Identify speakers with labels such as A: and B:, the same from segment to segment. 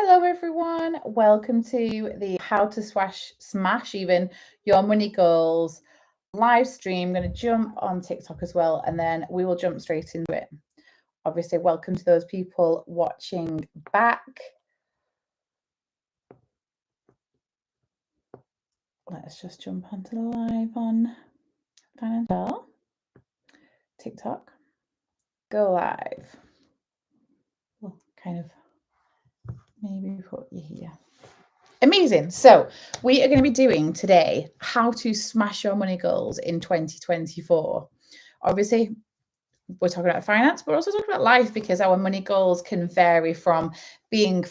A: Hello everyone, welcome to the How to Smash Even Your Money Goals live stream. I'm going to jump on TikTok as well, and then we will jump straight into it. Obviously, welcome to those people watching back. Let's just jump onto the live on Financial TikTok. Go live. We'll kind of maybe put you here. Amazing. So we are going to be doing today how to smash your money goals in 2024. Obviously, we're talking about finance, but we're also talking about life, because our money goals can vary from being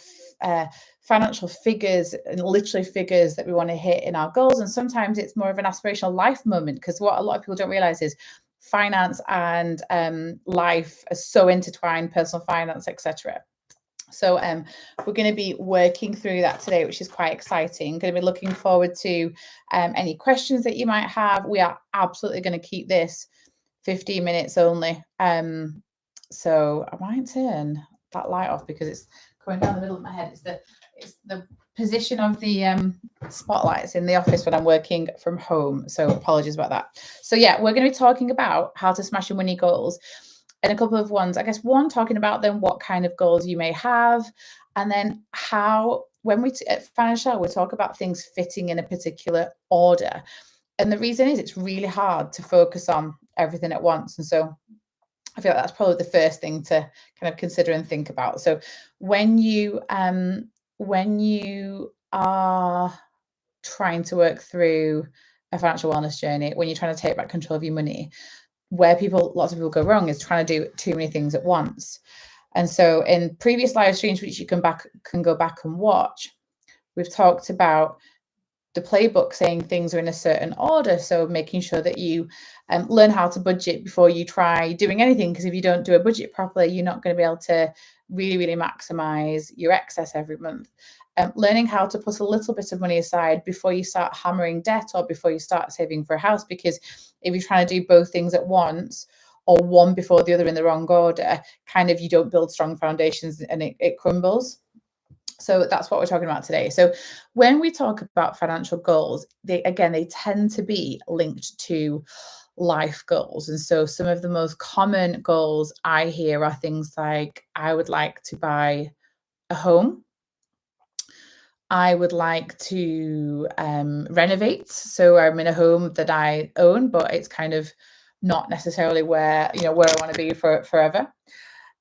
A: financial figures and literally figures that we want to hit in our goals. And sometimes it's more of an aspirational life moment, because what a lot of people don't realize is finance and life are so intertwined, personal finance, etc. So we're going to be working through that today, which is quite exciting. Going to be looking forward to any questions that you might have. We are absolutely going to keep this 15 minutes only. So I might turn that light off because it's coming down the middle of my head. It's the position of the spotlights in the office when I'm working from home. So apologies about that. So yeah, we're going to be talking about how to smash your money goals. And a couple of ones, I guess, one, talking about then what kind of goals you may have, and then how, when we at Financial, we talk about things fitting in a particular order. And the reason is it's really hard to focus on everything at once. And so I feel like that's probably the first thing to kind of consider and think about. So when you are trying to work through a financial wellness journey, when you're trying to take back control of your money, where lots of people go wrong is trying to do too many things at once. And so in previous live streams, which you can go back and watch, we've talked about the playbook saying things are in a certain order. So making sure that you learn how to budget before you try doing anything, because if you don't do a budget properly, you're not going to be able to really, really maximize your excess every month. Learning how to put a little bit of money aside before you start hammering debt or before you start saving for a house, because if you're trying to do both things at once, or one before the other in the wrong order, kind of you don't build strong foundations and it crumbles. So that's what we're talking about today. So when we talk about financial goals, they tend to be linked to life goals. And so some of the most common goals I hear are things like, I would like to buy a home. I would like to renovate. So I'm in a home that I own, but it's kind of not necessarily where I want to be forever.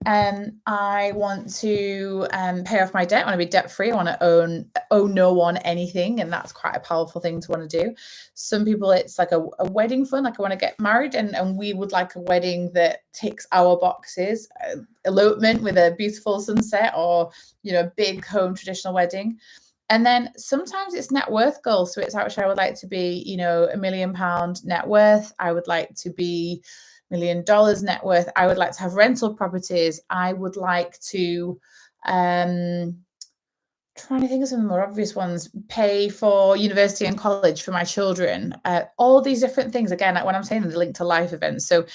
A: I want to pay off my debt. I want to be debt free. I want to owe no one anything, and that's quite a powerful thing to want to do. Some people, it's like a wedding fund, like I want to get married, and we would like a wedding that ticks our boxes. Elopement with a beautiful sunset, or big home traditional wedding. And then sometimes it's net worth goals. So it's actually, I would like to be, £1 million net worth. I would like to be $1 million net worth. I would like to have rental properties. I would like to, trying to think of some more obvious ones, pay for university and college for my children. All these different things. Again, when I'm saying they're linked to life events. So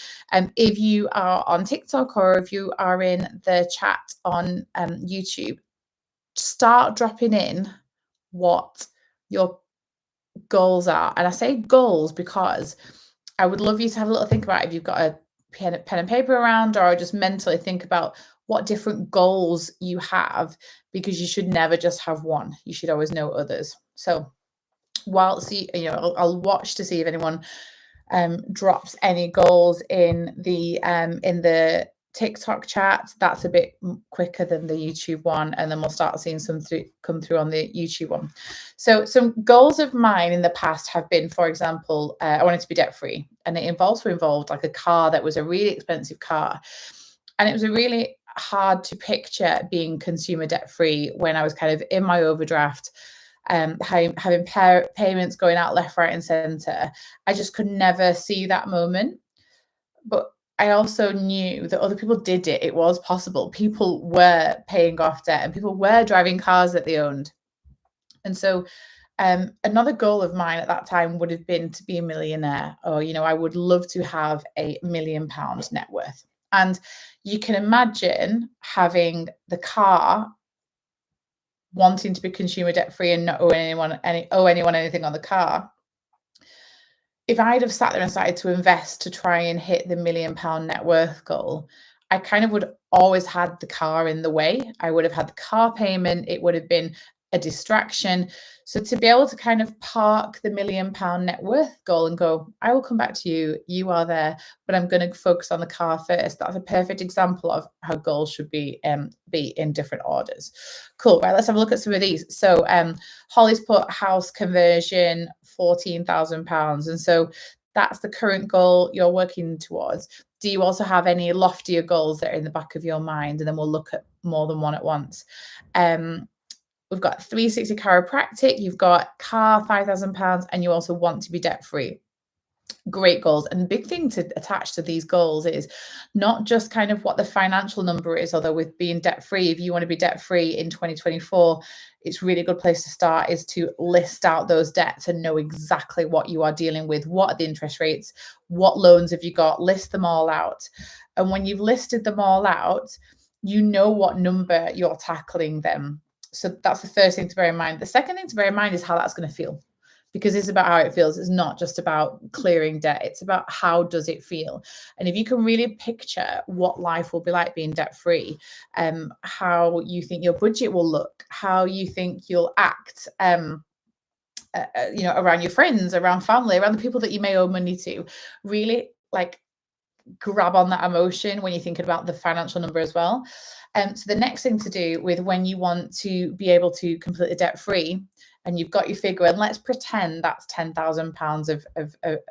A: if you are on TikTok or if you are in the chat on YouTube, start dropping in what your goals are. And I say goals because I would love you to have a little think about if you've got a pen and paper around, or just mentally think about what different goals you have, because you should never just have one. You should always know others. So whilst I'll watch to see if anyone drops any goals in the TikTok chat. That's a bit quicker than the YouTube one, and then we'll start seeing some come through on the YouTube one. So some goals of mine in the past have been, for example, I wanted to be debt free, and it involved like a car that was a really expensive car, and it was a really hard to picture being consumer debt free when I was kind of in my overdraft. Having payments going out left, right, and center. I just could never see that moment. But I also knew that other people did it. It was possible. People were paying off debt, and people were driving cars that they owned. And so another goal of mine at that time would have been to be a millionaire, or, I would love to have a £1 million net worth. And you can imagine having the car wanting to be consumer debt free and not owe anyone anything on the car. If I'd have sat there and started to invest to try and hit the £1 million net worth goal, I kind of would always had the car in the way. I would have had the car payment. It would have been a distraction. So to be able to kind of park the £1 million net worth goal and go, I will come back to you. You are there, but I'm going to focus on the car first. That's a perfect example of how goals should be in different orders. Cool. Right. Let's have a look at some of these. So Holly's put house conversion, £14,000. And so that's the current goal you're working towards. Do you also have any loftier goals that are in the back of your mind? And then we'll look at more than one at once. We've got 360 chiropractic, you've got car, £5,000, and you also want to be debt free. Great goals. And the big thing to attach to these goals is not just kind of what the financial number is, although with being debt free, if you want to be debt free in 2024, it's really a good place to start is to list out those debts and know exactly what you are dealing with. What are the interest rates? What loans have you got? List them all out. And when you've listed them all out, you know what number you're tackling them. So that's the first thing to bear in mind. The second thing to bear in mind is how that's going to feel, because it's about how it feels. It's not just about clearing debt. It's about how does it feel. And if you can really picture what life will be like being debt free, how you think your budget will look, how you think you'll act, around your friends, around family, around the people that you may owe money to, really like grab on that emotion when you're thinking about the financial number as well. So the next thing to do with when you want to be able to completely debt free and you've got your figure, and let's pretend that's £10,000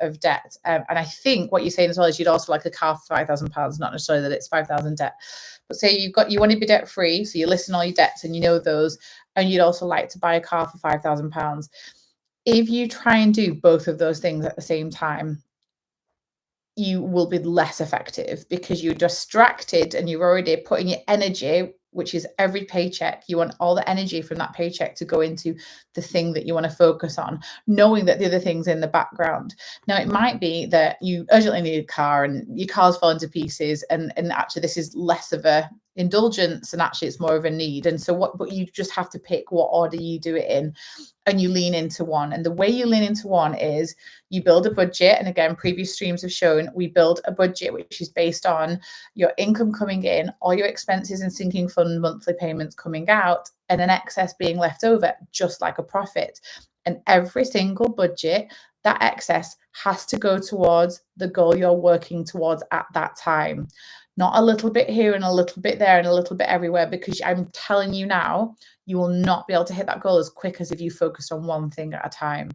A: of debt. And I think what you're saying as well is you'd also like a car for £5,000, not necessarily that it's 5,000 debt. But say you want to be debt free, so you're listing all your debts and you know those, and you'd also like to buy a car for £5,000. If you try and do both of those things at the same time, you will be less effective because you're distracted and you're already putting your energy, which is every paycheck. You want all the energy from that paycheck to go into the thing that you want to focus on, knowing that the other thing's in the background. Now, it might be that you urgently need a car and your car's falling to pieces, and actually this is less of a indulgence and actually it's more of a need. And so but you just have to pick what order you do it in, and you lean into one. And the way you lean into one is you build a budget. And again, previous streams have shown we build a budget which is based on your income coming in, all your expenses and sinking fund monthly payments coming out, and an excess being left over, just like a profit. And every single budget, that excess has to go towards the goal you're working towards at that time. Not a little bit here and a little bit there and a little bit everywhere, because I'm telling you now, you will not be able to hit that goal as quick as if you focused on one thing at a time.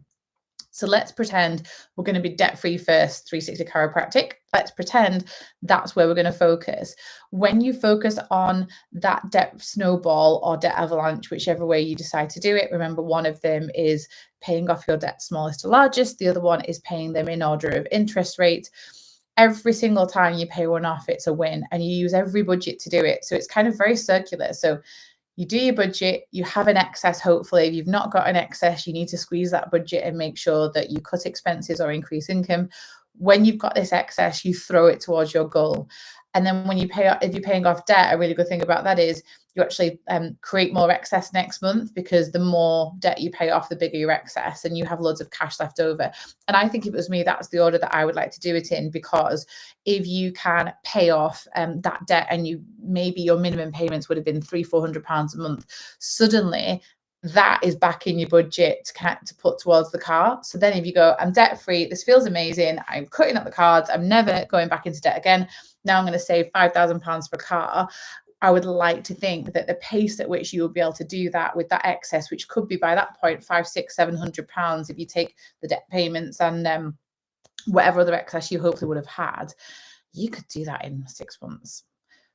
A: So let's pretend we're going to be debt-free first, 360 chiropractic. Let's pretend that's where we're going to focus. When you focus on that debt snowball or debt avalanche, whichever way you decide to do it, remember one of them is paying off your debt smallest to largest. The other one is paying them in order of interest rate. Every single time you pay one off, it's a win, and you use every budget to do it. So it's kind of very circular. So you do your budget, you have an excess, hopefully. If you've not got an excess, you need to squeeze that budget and make sure that you cut expenses or increase income. When you've got this excess, you throw it towards your goal. And then when if you're paying off debt, a really good thing about that is you actually create more excess next month, because the more debt you pay off, the bigger your excess, and you have loads of cash left over. And I think if it was me, that's the order that I would like to do it in, because if you can pay off that debt, and maybe your minimum payments would have been £300-400 a month, suddenly that is back in your budget to put towards the car. So then if you go, I'm debt free, this feels amazing, I'm cutting up the cards, I'm never going back into debt again, now I'm going to save £5,000 for a car. I would like to think that the pace at which you will be able to do that with that excess, which could be by that point £500-600-700 if you take the debt payments and whatever other excess you hopefully would have had, you could do that in 6 months.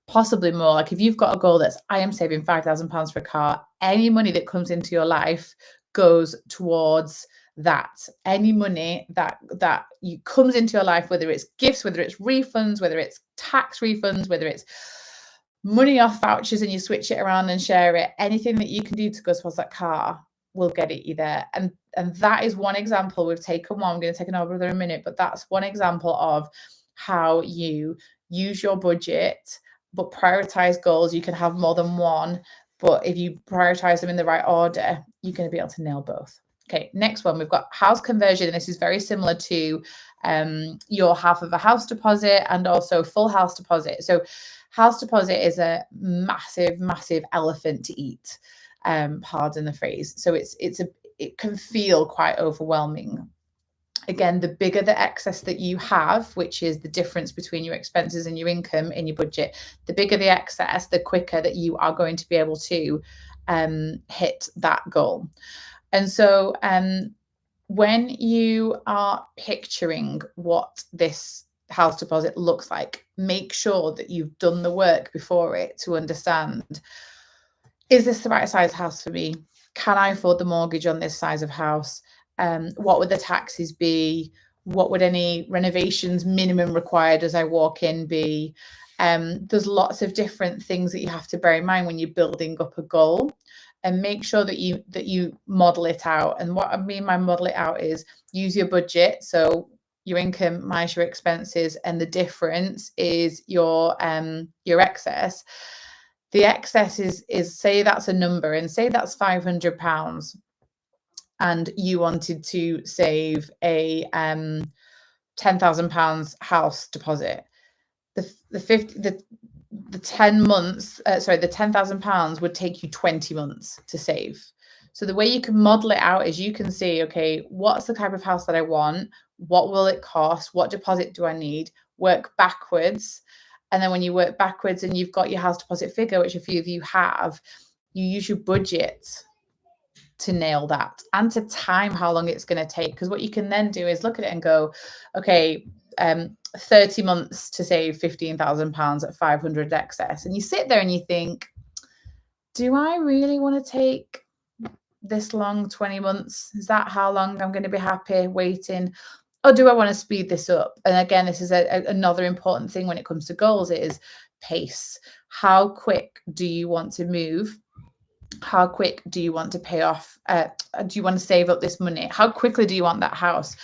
A: Possibly more. Like if you've got a goal that's, I am saving £5,000 for a car, any money that comes into your life goes towards that. Any money that comes into your life, whether it's gifts, whether it's refunds, whether it's tax refunds, whether it's money off vouchers and you switch it around and share it, anything that you can do to go towards that car will get it you there. And that is one example. We've taken one. I'm going to take another in a minute, but that's one example of how you use your budget but prioritize goals. You can have more than one, But if you prioritize them in the right order, you're going to be able to nail both. Okay, next one, we've got house conversion. And this is very similar to your half of a house deposit and also full house deposit. So house deposit is a massive, massive elephant to eat, pardon the phrase. So it can feel quite overwhelming. Again, the bigger the excess that you have, which is the difference between your expenses and your income in your budget, the bigger the excess, the quicker that you are going to be able to hit that goal. And so when you are picturing what this house deposit looks like, make sure that you've done the work before it to understand, is this the right size house for me? Can I afford the mortgage on this size of house? What would the taxes be? What would any renovations minimum required as I walk in be? There's lots of different things that you have to bear in mind when you're building up a goal, and make sure that you model it out. And what I mean by model it out is use your budget. So your income minus your expenses, and the difference is your excess. The excess is say that's a number, and say that's £500, and you wanted to save a £10,000 house deposit. The 10 months, the £10,000 would take you 20 months to save. So the way you can model it out is you can see, okay, what's the type of house that I want? What will it cost? What deposit do I need? Work backwards. And then when you work backwards and you've got your house deposit figure, which a few of you have, you use your budget to nail that and to time how long it's going to take. Because what you can then do is look at it and go, okay, 30 months to save £15,000 at 500 excess. And you sit there and you think, do I really want to take this long, 20 months? Is that how long I'm going to be happy waiting? Or do I want to speed this up? And again, this is another important thing when it comes to goals is pace. How quick do you want to move? How quick do you want to pay off? Do you want to save up this money? How quickly do you want that house?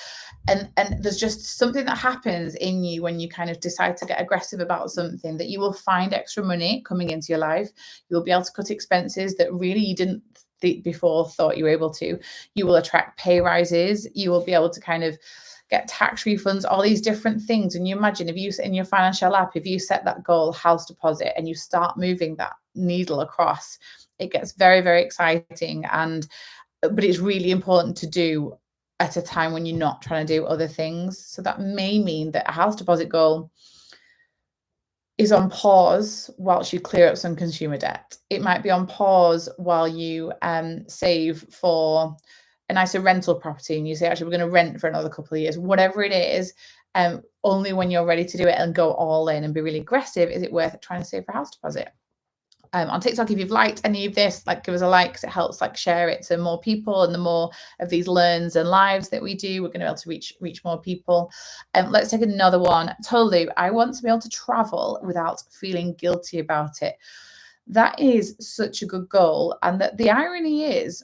A: And there's just something that happens in you when you kind of decide to get aggressive about something, that you will find extra money coming into your life. You'll be able to cut expenses that really you didn't thought you were able to. You will attract pay rises. You will be able to kind of get tax refunds, all these different things. And you imagine if you, in your financial app, if you set that goal, house deposit, and you start moving that needle across, it gets very, very exciting. But it's really important to do at a time when you're not trying to do other things. So that may mean that a house deposit goal is on pause whilst you clear up some consumer debt. It might be on pause while you save for a nicer rental property, and you say, actually, we're going to rent for another couple of years. Whatever it is, only when you're ready to do it and go all in and be really aggressive is it worth trying to save for a house deposit. On TikTok, if you've liked any of this, give us a like, because it helps share it to more people. And the more of these learns and lives that we do, we're going to be able to reach more people. Let's take another one. Tolu, I want to be able to travel without feeling guilty about it. That is such a good goal. And that the irony is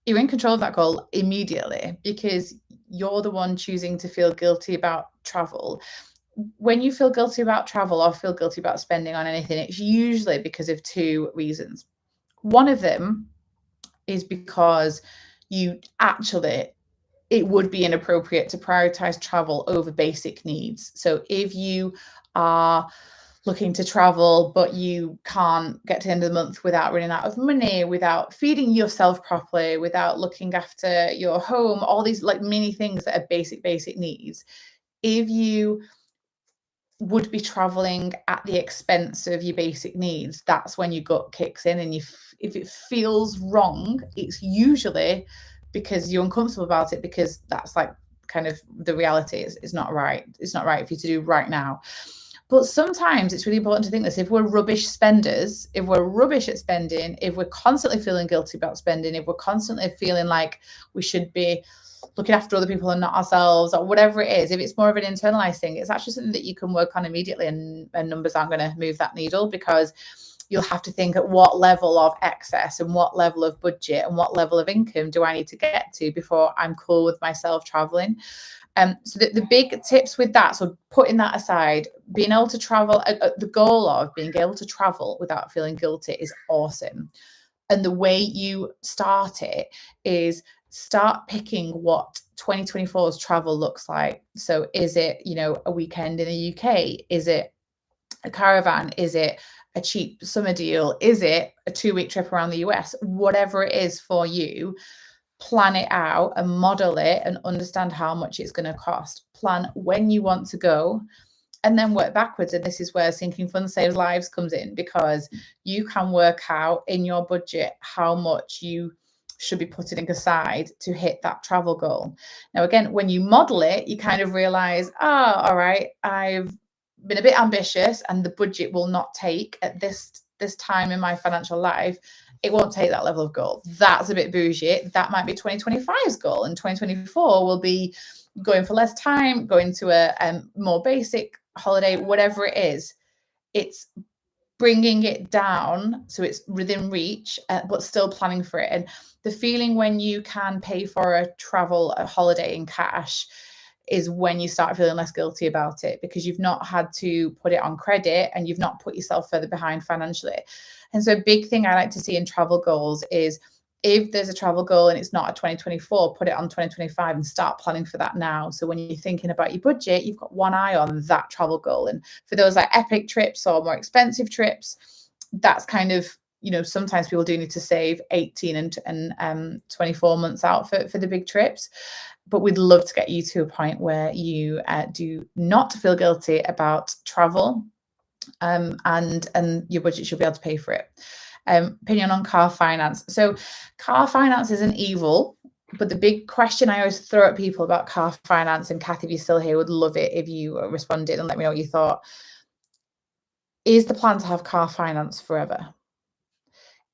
A: you're in control of that goal immediately, because you're the one choosing to feel guilty about travel. When you feel guilty about travel or feel guilty about spending on anything, it's usually because of two reasons. One of them is because it would be inappropriate to prioritize travel over basic needs. So if you are looking to travel, but you can't get to the end of the month without running out of money, without feeding yourself properly, without looking after your home, all these mini things that are basic needs. If you would be traveling at the expense of your basic needs, that's when your gut kicks in. And if it feels wrong, it's usually because you're uncomfortable about it, because that's kind of the reality. It's not right. It's not right for you to do right now. But sometimes it's really important to think this. If we're rubbish spenders, if we're rubbish at spending, if we're constantly feeling guilty about spending, if we're constantly feeling like we should be looking after other people and not ourselves, or whatever it is, if it's more of an internalized thing, it's actually something that you can work on immediately, and numbers aren't going to move that needle, because you'll have to think at what level of excess and what level of budget and what level of income do I need to get to before I'm cool with myself traveling. So the big tips with that, so putting that aside, being able to travel, the goal of being able to travel without feeling guilty is awesome. And the way you start it is start picking what 2024's travel looks like. So is it, a weekend in the UK? Is it a caravan? Is it a cheap summer deal? Is it a 2-week trip around the US? Whatever it is for you, plan it out and model it and understand how much it's going to cost. Plan when you want to go and then work backwards. And this is where Sinking Funds Saves Lives comes in, because you can work out in your budget how much you should be putting aside to hit that travel goal. Now, again, when you model it, you kind of realize, all right, I've been a bit ambitious and the budget will not take at this time in my financial life. It won't take that level of goal. That's a bit bougie. That might be 2025's goal, and 2024 will be going for less time, going to a more basic holiday, whatever it is. It's bringing it down so it's within reach, but still planning for it. And the feeling when you can pay for a holiday in cash is when you start feeling less guilty about it, because you've not had to put it on credit and you've not put yourself further behind financially. And so a big thing I like to see in travel goals is, if there's a travel goal and it's not a 2024, put it on 2025 and start planning for that now. So when you're thinking about your budget, you've got one eye on that travel goal. And for those like epic trips or more expensive trips, that's kind of, sometimes people do need to save 18 and 24 months out for the big trips. But we'd love to get you to a point where you do not feel guilty about travel, and your budget should be able to pay for it. Opinion on car finance. So car finance isn't evil, but the big question I always throw at people about car finance, and Kathy, if you're still here, would love it if you responded and let me know what you thought. Is the plan to have car finance forever?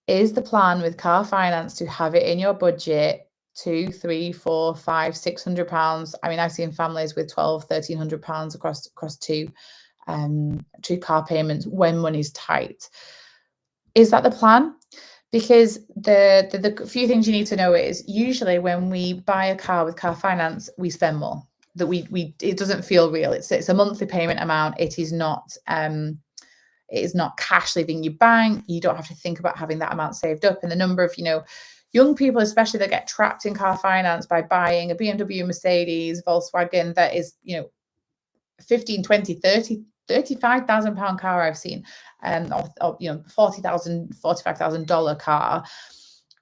A: Is the plan with car finance to have it in your budget £200, £300, £400, £500, £600? I mean, I've seen families with £1,200, £1,300 across two car payments when money's tight. Is that the plan? Because the few things you need to know is, usually when we buy a car with car finance, we spend more. That it doesn't feel real. It's a monthly payment amount. It is not cash leaving your bank. You don't have to think about having that amount saved up. And the number of young people, especially, that get trapped in car finance by buying a BMW, Mercedes, Volkswagen that is 15, 20, 30, £35,000 car I've seen, or $40,000, $45,000 car.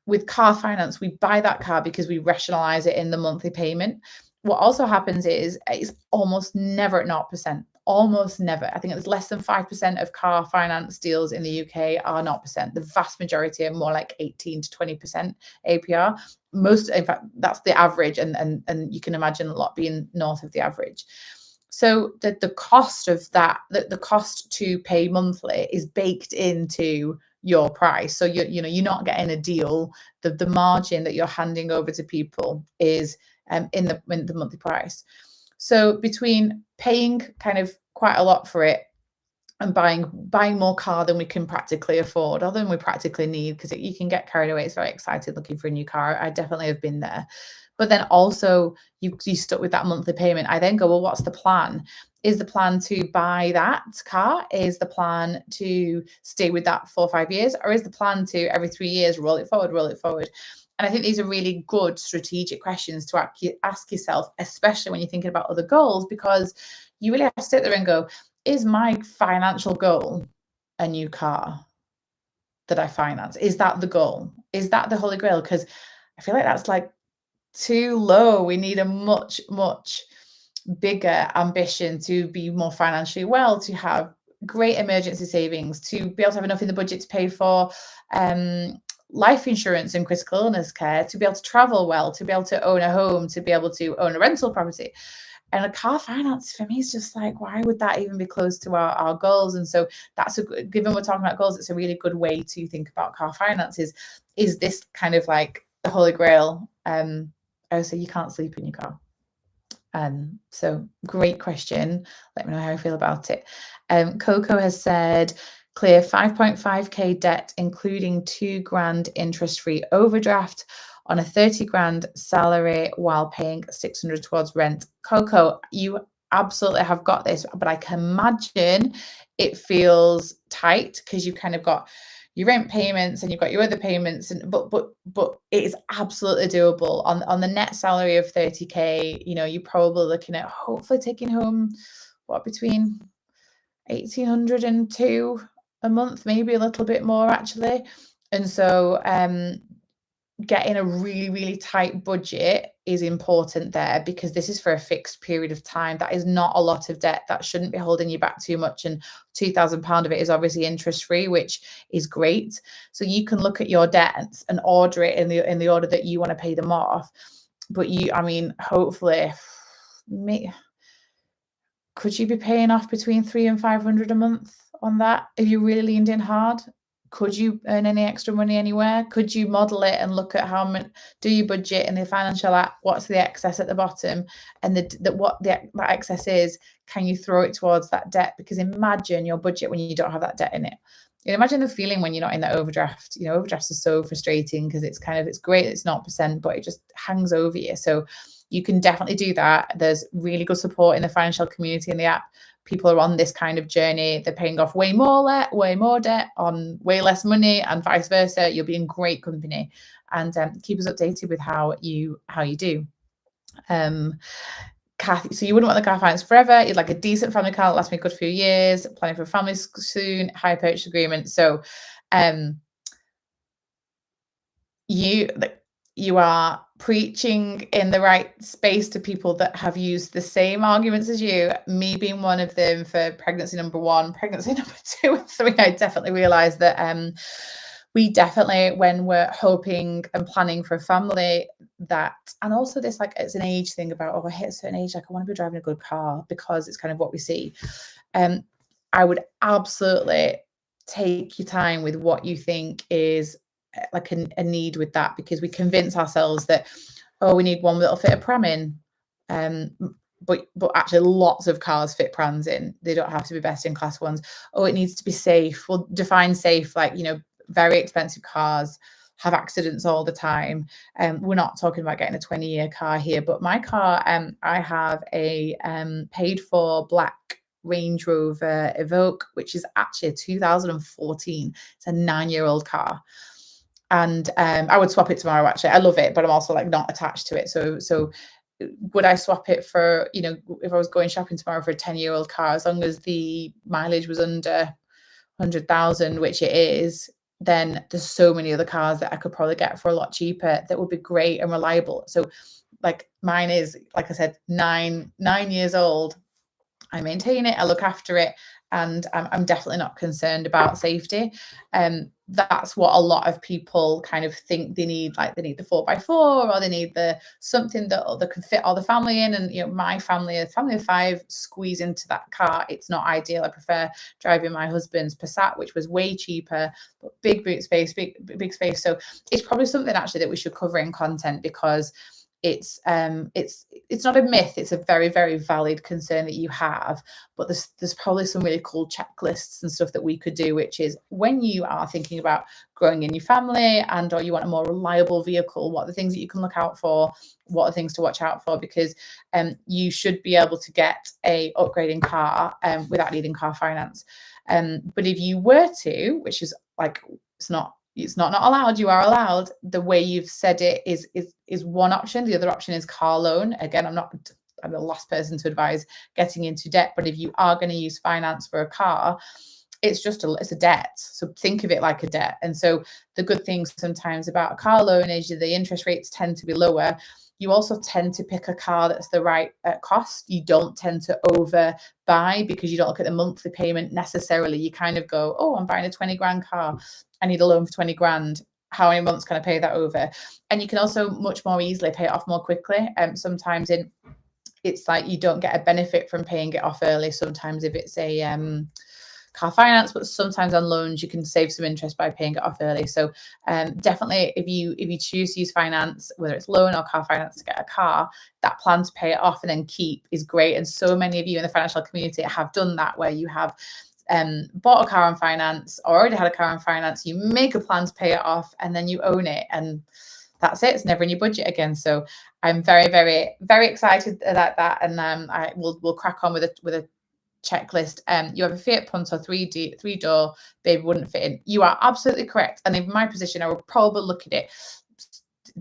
A: With car finance, we buy that car because we rationalize it in the monthly payment. What also happens is it's almost never at 0%. Almost never. I think it's less than 5% of car finance deals in the UK are 0%. The vast majority are more like 18 to 20% APR. Most, in fact, that's the average, and you can imagine a lot being north of the average. So the cost of that, the cost to pay monthly, is baked into your price. So you're not getting a deal. The margin that you're handing over to people is in the monthly price. So between paying kind of quite a lot for it and buying more car than we can practically afford, or than we practically need, because you can get carried away. It's very excited looking for a new car. I definitely have been there. But then also you stuck with that monthly payment. I then go, well, what's the plan? Is the plan to buy that car? Is the plan to stay with that 4 or 5 years? Or is the plan to, every 3 years, roll it forward? And I think these are really good strategic questions to ask yourself, especially when you're thinking about other goals, because you really have to sit there and go, is my financial goal a new car that I finance? Is that the goal? Is that the holy grail? Because I feel like that's like too low. We need a much, much bigger ambition to be more financially well, to have great emergency savings, to be able to have enough in the budget to pay for life insurance and critical illness care, to be able to travel well, to be able to own a home, to be able to own a rental property. And a car finance, for me, is just like, why would that even be close to our goals? And so that's given we're talking about goals, it's a really good way to think about car finances. Is this kind of like the holy grail? So you can't sleep in your car. So great question. Let me know how I feel about it. Coco has said, clear 5.5k debt, including £2,000 interest-free overdraft, on a 30 grand salary while paying 600 towards rent. Coco, you absolutely have got this, but I can imagine it feels tight because you've kind of got your rent payments and you've got your other payments, and but it is absolutely doable on the net salary of 30k. You know, you're probably looking at hopefully taking home between 1800 and 2 a month, maybe a little bit more actually. And so getting a really, really tight budget is important there, because this is for a fixed period of time. That is not a lot of debt. That shouldn't be holding you back too much. And £2,000 of it is obviously interest free, which is great. So you can look at your debts and order it in the order that you want to pay them off. But hopefully, could you be paying off between 300 and 500 a month on that if you really leaned in hard? Could you earn any extra money anywhere? Could you model it and look at how much, do you budget in the financial app? What's the excess at the bottom? And that excess is, can you throw it towards that debt? Because imagine your budget when you don't have that debt in it. You know, imagine the feeling when you're not in that overdraft. You know, overdrafts are so frustrating because it's great, it's 0%, but it just hangs over you. So you can definitely do that. There's really good support in the financial community in the app. People are on this kind of journey. They're paying off way more debt on way less money, and vice versa. You'll be in great company, and keep us updated with how you do. Kathy, so you wouldn't want the car finance forever. You'd like a decent family car that lasts me a good few years, planning for a family soon, hire purchase agreement. So you are preaching in the right space to people that have used the same arguments as you, me being one of them for pregnancy number 1, pregnancy number 2 and 3. I definitely realized that we definitely, when we're hoping and planning for a family, that, and also this, like, it's an age thing about, I hit a certain age, like I want to be driving a good car, because it's kind of what we see. I would absolutely take your time with what you think is like a need with that, because we convince ourselves that, we need one that'll fit a pram in, but actually lots of cars fit prams in. They don't have to be best in class ones. It needs to be safe. Well, define safe, like, you know, very expensive cars have accidents all the time. We're not talking about getting a 20-year car here, but my car, I have a paid for black Range Rover Evoque, which is actually a 2014. It's a 9-year-old car. And I would swap it tomorrow, actually. I love it, but I'm also like not attached to it. So would I swap it for, you know, if I was going shopping tomorrow for a 10-year-old car, as long as the mileage was under 100,000, which it is, then there's so many other cars that I could probably get for a lot cheaper that would be great and reliable. So like mine is, like I said, nine years old. I maintain it, I look after it, and I'm definitely not concerned about safety. That's what a lot of people kind of think they need, like they need the 4x4, or they need the something that can fit all the family in. And, you know, my family, a family of 5, squeeze into that car. It's not ideal. I prefer driving my husband's Passat, which was way cheaper, but big boot space, big space. So it's probably something actually that we should cover in content, because it's not a myth. It's a very, very valid concern that you have, but there's probably some really cool checklists and stuff that we could do, which is, when you are thinking about growing in your family and or you want a more reliable vehicle, what are the things that you can look out for, what are things to watch out for, because you should be able to get a upgrading car without needing car finance. But if you were to, which is like, it's not allowed, you are allowed, the way you've said it is one option. The other option is car loan. Again, I'm the last person to advise getting into debt, but if you are going to use finance for a car, it's a debt. So think of it like a debt. And so the good thing sometimes about a car loan is the interest rates tend to be lower. You also tend to pick a car that's the right cost. You don't tend to overbuy, because you don't look at the monthly payment necessarily. You kind of go, I'm buying a 20 grand car. I need a loan for 20 grand. How many months can I pay that over? And you can also much more easily pay it off more quickly. Sometimes it's like you don't get a benefit from paying it off early. Sometimes if it's a car finance, but sometimes on loans you can save some interest by paying it off early. So definitely, if you choose to use finance, whether it's loan or car finance to get a car, that plan to pay it off and then keep is great. And so many of you in the financial community have done that, where you have bought a car on finance or already had a car on finance, you make a plan to pay it off, and then you own it. And that's it. It's never in your budget again. So I'm very, very, very excited about that. And we'll crack on with a checklist. You have a Fiat Punto 3-door, baby wouldn't fit in. You are absolutely correct. And in my position, I would probably look at it.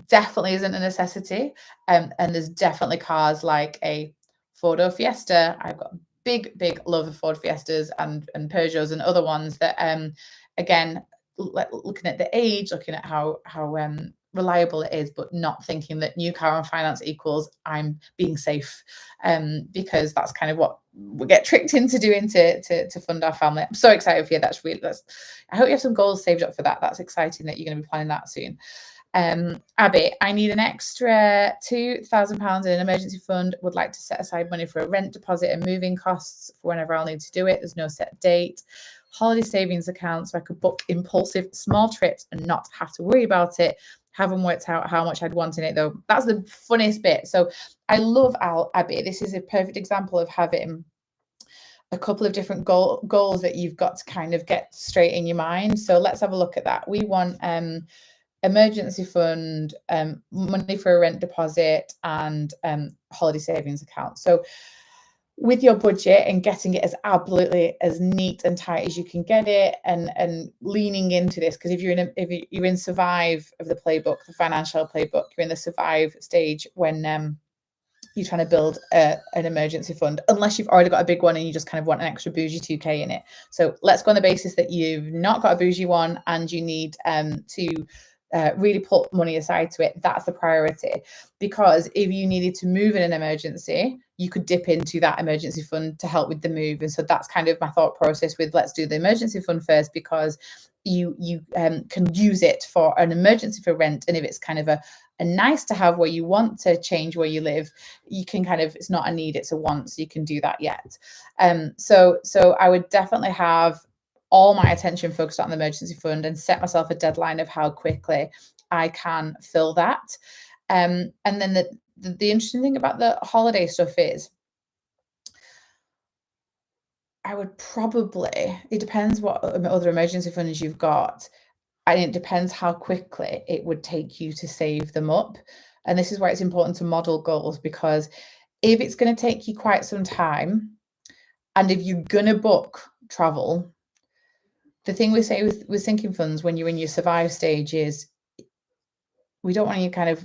A: Definitely isn't a necessity. And there's definitely cars like a Ford Fiesta. I've got big love of Ford Fiestas and Peugeots and other ones that again, looking at the age, looking at how reliable it is, but not thinking that new car on finance equals I'm being safe, because that's kind of what we get tricked into doing to fund our family. I'm so excited for you. I hope you have some goals saved up for that. That's exciting that you're going to be planning that soon. Abby, I need an extra £2,000 in an emergency fund. Would like to set aside money for a rent deposit and moving costs for whenever I'll need to do it. There's no set date. Holiday savings account so I could book impulsive small trips and not have to worry about it. Haven't worked out how much I'd want in it though. That's the funniest bit. So I love Abby. This is a perfect example of having a couple of different goals that you've got to kind of get straight in your mind. So let's have a look at that. We want emergency fund, money for a rent deposit, and holiday savings account. So with your budget and getting it as absolutely as neat and tight as you can get it, and leaning into this, because if you're in survive of the playbook, the financial playbook, you're in the survive stage when you're trying to build an emergency fund, unless you've already got a big one and you just kind of want an extra bougie 2k in it. So let's go on the basis that you've not got a bougie one and you need to really put money aside to it. That's the priority, because if you needed to move in an emergency, you could dip into that emergency fund to help with the move. And so that's kind of my thought process with let's do the emergency fund first, because you can use it for an emergency for rent. And if it's kind of a nice to have where you want to change where you live, you can kind of, it's not a need, it's a want, so you can do that yet. So I would definitely have all my attention focused on the emergency fund and set myself a deadline of how quickly I can fill that. And then the interesting thing about the holiday stuff is I would probably, it depends what other emergency funds you've got, and it depends how quickly it would take you to save them up. And this is why it's important to model goals, because if it's going to take you quite some time, and if you're going to book travel, the thing we say with sinking funds when you're in your survive stage is we don't want you kind of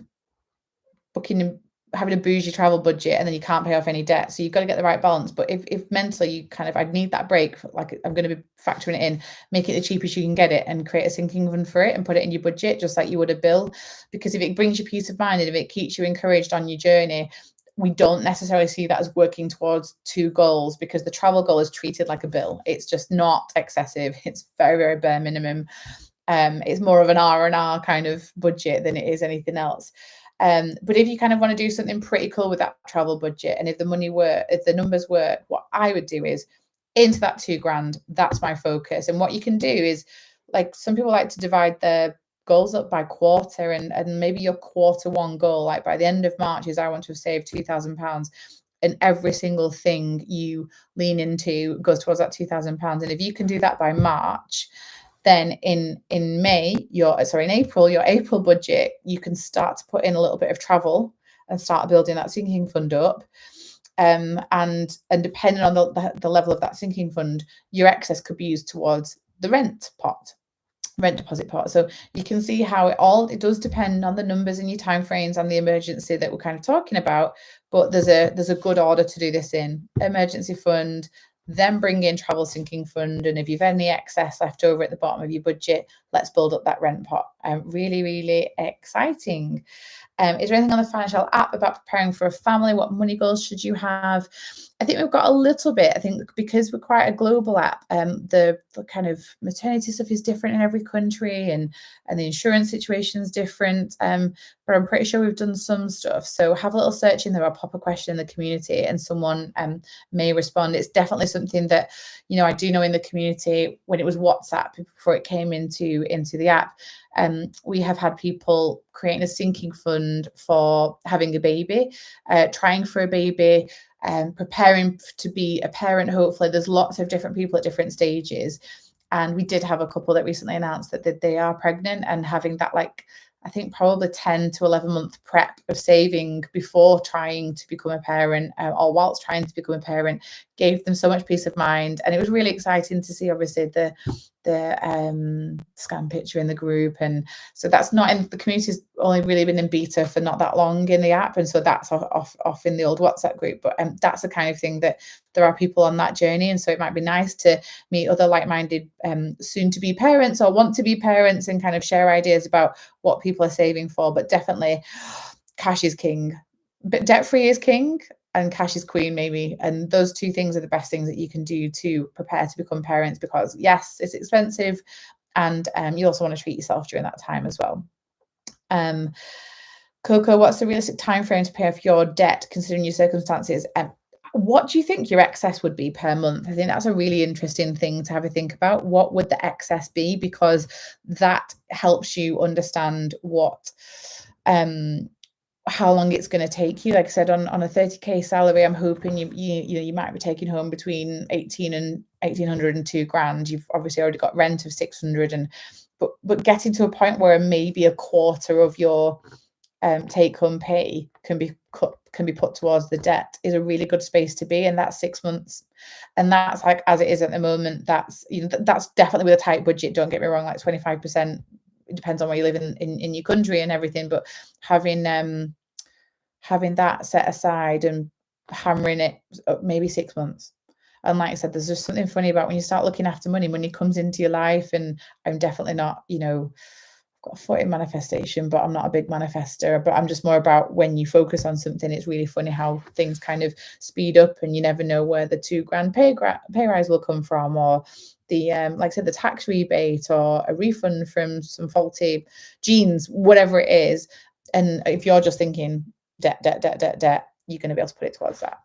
A: booking, having a bougie travel budget and then you can't pay off any debt. So you've got to get the right balance. But if mentally you kind of, I'd need that break, like I'm going to be factoring it in, make it the cheapest you can get it and create a sinking fund for it and put it in your budget, just like you would a bill. Because if it brings you peace of mind and if it keeps you encouraged on your journey, we don't necessarily see that as working towards two goals, because the travel goal is treated like a bill. It's just not excessive. It's very, very bare minimum. It's more of an R&R kind of budget than it is anything else. But if you kind of want to do something pretty cool with that travel budget, and if the numbers work, what I would do is into that £2,000, that's my focus. And what you can do is, like, some people like to divide their goals up by quarter, and maybe your quarter one goal, like by the end of March, is I want to have saved £2,000, and every single thing you lean into goes towards that £2,000. And if you can do that by March, then in April, your April budget, you can start to put in a little bit of travel and start building that sinking fund up. And depending on the level of that sinking fund, your excess could be used towards the rent deposit pot. So you can see how it does depend on the numbers and your timeframes and the emergency that we're kind of talking about. But there's a good order to do this in: emergency fund, then bring in travel sinking fund, and if you've any excess left over at the bottom of your budget, let's build up that rent pot. Really, really exciting. Is there anything on the financial app about preparing for a family? What money goals should you have? I think we've got a little bit. I think because we're quite a global app, the kind of maternity stuff is different in every country, and the insurance situation is different. But I'm pretty sure we've done some stuff. So have a little search in there, or pop a question in the community, and someone may respond. It's definitely something that, I do know in the community, when it was WhatsApp before it came into the app, we have had people creating a sinking fund for having a baby, trying for a baby, preparing to be a parent. Hopefully, there's lots of different people at different stages. And we did have a couple that recently announced that they are pregnant, and having that, like, I think probably 10 to 11 month prep of saving before trying to become a parent, or whilst trying to become a parent, gave them so much peace of mind. And it was really exciting to see, obviously, the scan picture in the group. And so that's not in the community's only really been in beta for not that long in the app, and so that's off in the old WhatsApp group. But that's the kind of thing that there are people on that journey, and so it might be nice to meet other like-minded soon to be parents or want to be parents, and kind of share ideas about what people are saving for. But definitely cash is king, but debt free is king, and cash is queen, maybe. And those two things are the best things that you can do to prepare to become parents, because yes, it's expensive, and you also want to treat yourself during that time as well. Coco, what's the realistic time frame to pay off your debt considering your circumstances? What do you think your excess would be per month? I think that's a really interesting thing to have a think about. What would the excess be? Because that helps you understand what how long it's going to take you. Like I said, on a 30k salary, I'm hoping you might be taking home between 1800 and 2 grand. You've obviously already got rent of 600, but getting to a point where maybe a quarter of your take home pay can be put towards the debt is a really good space to be. And that's 6 months, and that's, like, as it is at the moment, that's that's definitely with a tight budget, don't get me wrong, like 25%. It depends on where you live in your country and everything, but having that set aside and hammering it maybe 6 months. And like I said, there's just something funny about when you start looking after money comes into your life. And I'm definitely not, I've got a foot in manifestation, but I'm not a big manifester. But I'm just more about when you focus on something, it's really funny how things kind of speed up, and you never know where the 2 grand pay rise will come from, or the like I said, the tax rebate, or a refund from some faulty jeans, whatever it is. And if you're just thinking debt, you're going to be able to put it towards that.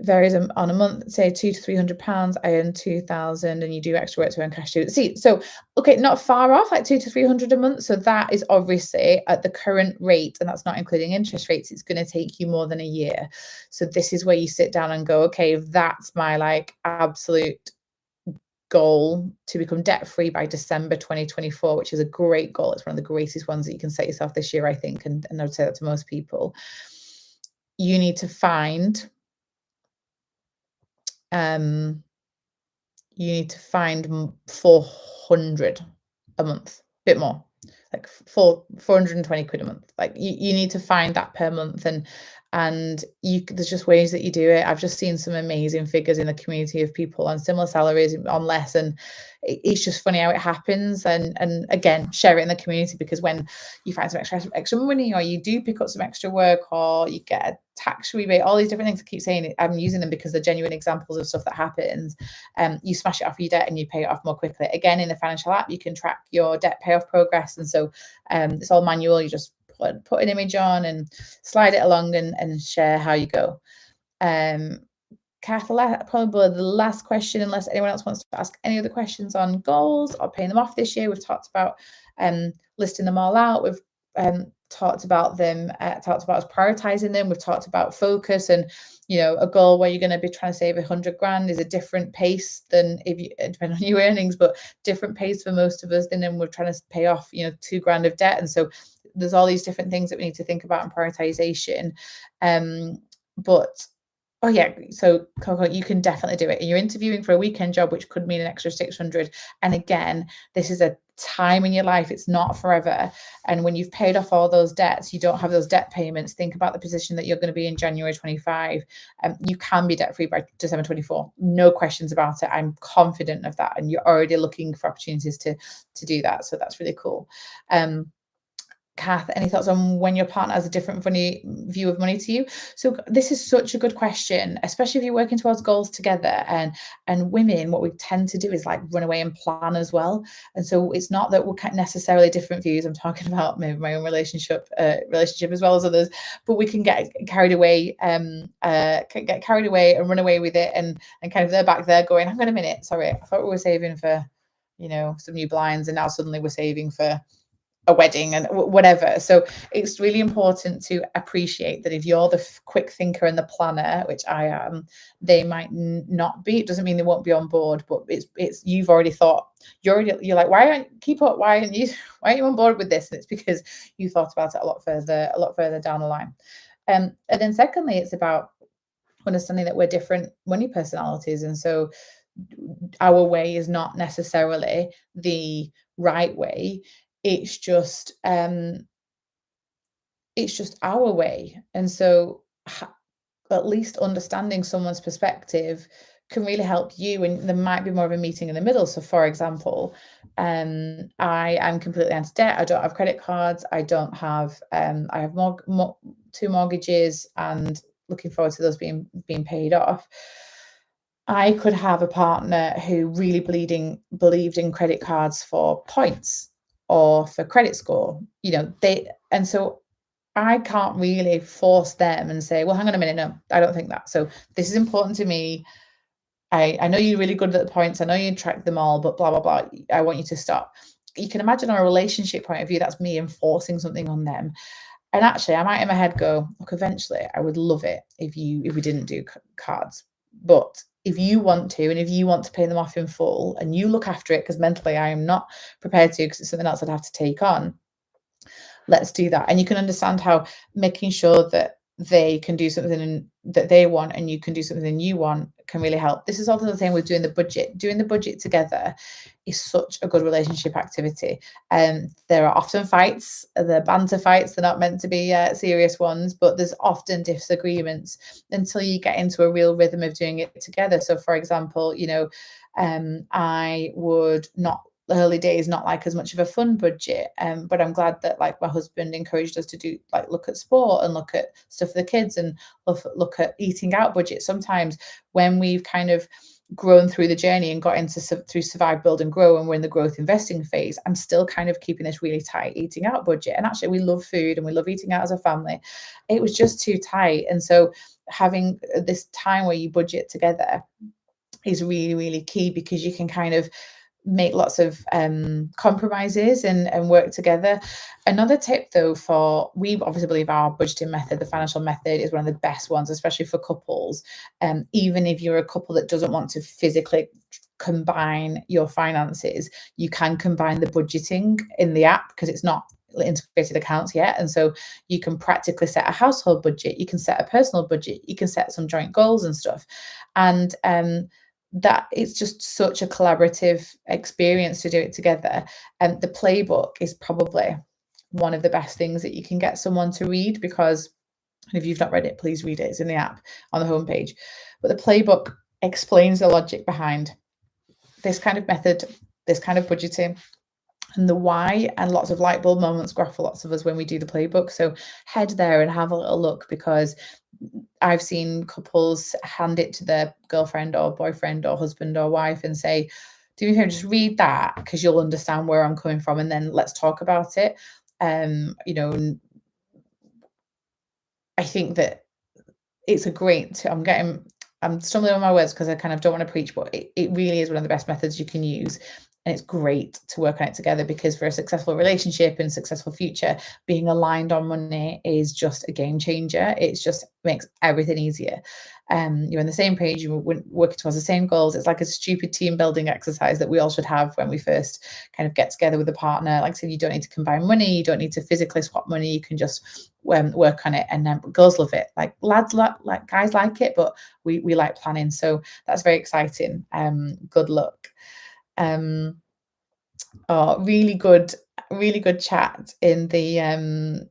A: Varies on a month, say £200 to £300. I earn 2,000, and you do extra work to earn cash too. See, so okay, not far off, like 200 to 300 a month. So that is obviously at the current rate, and that's not including interest rates. It's going to take you more than a year. So this is where you sit down and go, okay, if that's my like absolute goal to become debt free by December 2024, which is a great goal. It's one of the greatest ones that you can set yourself this year, I think, and I would say that to most people. You need to find 400 a month, a bit more, like 420 quid a month. Like you need to find that per month, and there's just ways that you do it. I've just seen some amazing figures in the community of people on similar salaries, on less, and it's just funny how it happens. And again, share it in the community, because when you find some extra money, or you do pick up some extra work, or you get a tax rebate, all these different things, I keep saying it, I'm using them because they're genuine examples of stuff that happens. You smash it off your debt and you pay it off more quickly. Again, in the financial app, you can track your debt payoff progress, and so it's all manual. You just put an image on and slide it along and share how you go. Kath, probably the last question, unless anyone else wants to ask any other questions on goals or paying them off this year. We've talked about listing them all out. We've talked about us prioritizing them. We've talked about focus, and a goal where you're going to be trying to save 100 grand is a different pace than depending on your earnings, but different pace for most of us than we're trying to pay off 2 grand of debt. And so there's all these different things that we need to think about in prioritization. But oh yeah, so Coco, you can definitely do it. And you're interviewing for a weekend job, which could mean an extra 600. And again, this is a time in your life, it's not forever. And when you've paid off all those debts, you don't have those debt payments. Think about the position that you're going to be in January 25. You can be debt free by December 24. No questions about it. I'm confident of that. And you're already looking for opportunities to do that. So that's really cool. Kath, any thoughts on when your partner has a different view of money to you? So this is such a good question, especially if you're working towards goals together. And women, what we tend to do is like run away and plan as well. And so it's not that we're necessarily different views. I'm talking about maybe my own relationship as well as others, but we can get carried away, and run away with it, and kind of they're back there going, hang on a minute, sorry, I thought we were saving for some new blinds, and now suddenly we're saving for a wedding and whatever. So it's really important to appreciate that if you're the quick thinker and the planner, which I am, they might not be. It doesn't mean they won't be on board, but it's you've already thought, you're like, why aren't you on board with this? And it's because you thought about it a lot further down the line. And then secondly, it's about understanding that we're different money personalities, and so our way is not necessarily the right way. It's just our way. And so at least understanding someone's perspective can really help you, and there might be more of a meeting in the middle. So for example, I am completely into debt. I don't have credit cards. I don't have I have two mortgages and looking forward to those being paid off. I could have a partner who really believed in credit cards for points or for credit score. And so I can't really force them and say, well, hang on a minute, no, I don't think that. So this is important to me. I know you're really good at the points. I know you track them all, but blah, blah, blah. I want you to stop. You can imagine on a relationship point of view, that's me enforcing something on them. And actually, I might in my head go, look, eventually I would love it if we didn't do cards. But if you want to, and if you want to pay them off in full and you look after it, because mentally I am not prepared to, because it's something else I'd have to take on, let's do that. And you can understand how making sure that they can do something that they want and you can do something you want can really help. This is also the thing with doing the budget. Doing the budget together is such a good relationship activity. There are often fights, the banter fights. They're not meant to be serious ones, but there's often disagreements until you get into a real rhythm of doing it together. So for example, I would not, the early days, not like as much of a fun budget, but I'm glad that like my husband encouraged us to do, like, look at sport and look at stuff for the kids and look at eating out budget. Sometimes when we've kind of grown through the journey and got into through survive, build and grow, and we're in the growth investing phase, I'm still kind of keeping this really tight eating out budget. And actually we love food and we love eating out as a family. It was just too tight. And so having this time where you budget together is really, really key, because you can kind of make lots of compromises and work together. Another tip though, we obviously believe our budgeting method, the financial method, is one of the best ones, especially for couples. Even if you're a couple that doesn't want to physically combine your finances, you can combine the budgeting in the app because it's not integrated accounts yet. And so you can practically set a household budget, you can set a personal budget, you can set some joint goals and stuff. And that it's just such a collaborative experience to do it together. And the playbook is probably one of the best things that you can get someone to read, because if you've not read it, please read it. It's in the app on the homepage. But the playbook explains the logic behind this kind of method, this kind of budgeting, and the why, and lots of light bulb moments go off for lots of us when we do the playbook. So head there and have a little look, because I've seen couples hand it to their girlfriend or boyfriend or husband or wife and say, do me a favor, just read that because you'll understand where I'm coming from, and then let's talk about it. I think that it's a great, I'm stumbling on my words because I kind of don't want to preach, but it really is one of the best methods you can use. And it's great to work on it together, because for a successful relationship and successful future, being aligned on money is just a game changer. It just makes everything easier. You're on the same page, you're working towards the same goals. It's like a stupid team building exercise that we all should have when we first kind of get together with a partner. Like I said, you don't need to combine money, you don't need to physically swap money, you can just work on it. And then girls love it, like lads like guys like it, but we like planning. So that's very exciting. Good luck. Really good chat in the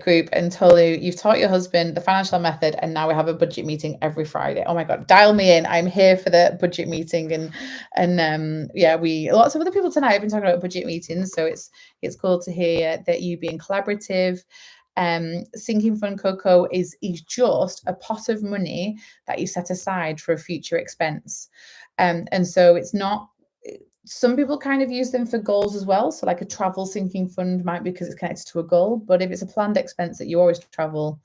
A: group. And Tolu, you've taught your husband the financial method, and now we have a budget meeting every Friday. Oh my god, dial me in. I'm here for the budget meeting. And yeah, lots of other people tonight have been talking about budget meetings, so it's cool to hear that you being collaborative. Sinking Fund Coco is just a pot of money that you set aside for a future expense. And so it's not, some people kind of use them for goals as well. So like a travel sinking fund might be because it's connected to a goal, but if it's a planned expense that you always travel,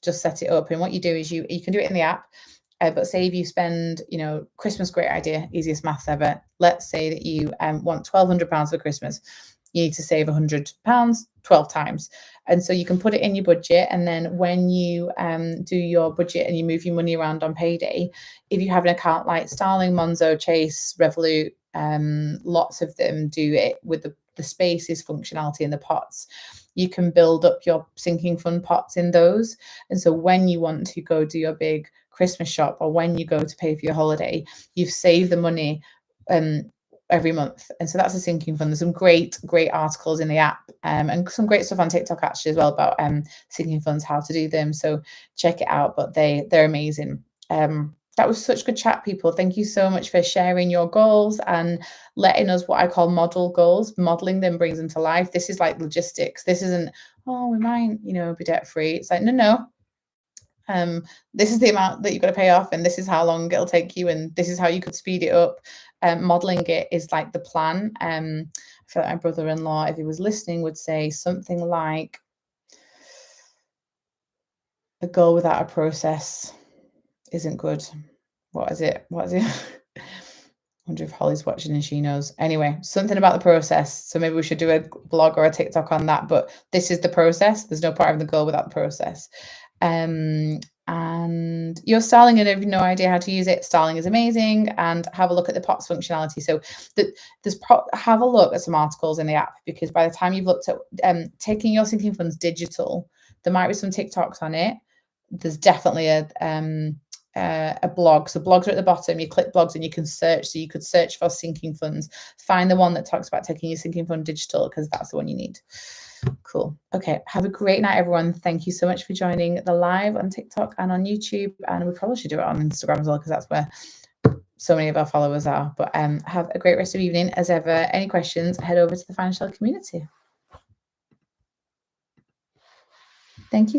A: just set it up. And what you do is you can do it in the app. But say if you spend, Christmas, great idea, easiest maths ever. Let's say that you want £1,200 for Christmas. you need to save £100 12 times. And so you can put it in your budget. And then when you do your budget and you move your money around on payday, if you have an account like Starling, Monzo, Chase, Revolut, lots of them do it with the spaces functionality in the pots. You can build up your sinking fund pots in those. And so when you want to go do your big Christmas shop, or when you go to pay for your holiday, you've saved the money every month. And so that's a sinking fund. There's some great articles in the app, and some great stuff on TikTok actually as well about sinking funds, how to do them. So check it out, but they're amazing. That was such good chat, people. Thank you so much for sharing your goals and letting us, what I call model goals. Modeling them brings them to life. This is like logistics. This isn't, oh, we might, be debt free. It's like, no. This is the amount that you've got to pay off, and this is how long it'll take you, and this is how you could speed it up. Modeling it is like the plan. I feel like my brother-in-law, if he was listening, would say something like, a goal without a process isn't good. What is it? I wonder if Holly's watching and she knows. Anyway, something about the process. So maybe we should do a blog or a TikTok on that. But this is the process. There's no part of the goal without the process. And your Starling, and if you have no idea how to use it, Starling is amazing. And have a look at the POTS functionality. So have a look at some articles in the app, because by the time you've looked at taking your sinking funds digital, there might be some TikToks on it. There's definitely a blog. So blogs are at the bottom. You click blogs and you can search. So you could search for sinking funds. Find the one that talks about taking your sinking fund digital, because that's the one you need. Cool. Okay. Have a great night, everyone. Thank you so much for joining the live on TikTok and on YouTube. And we probably should do it on Instagram as well, because that's where so many of our followers are. But have a great rest of the evening. As ever, any questions, head over to the Financial community. Thank you.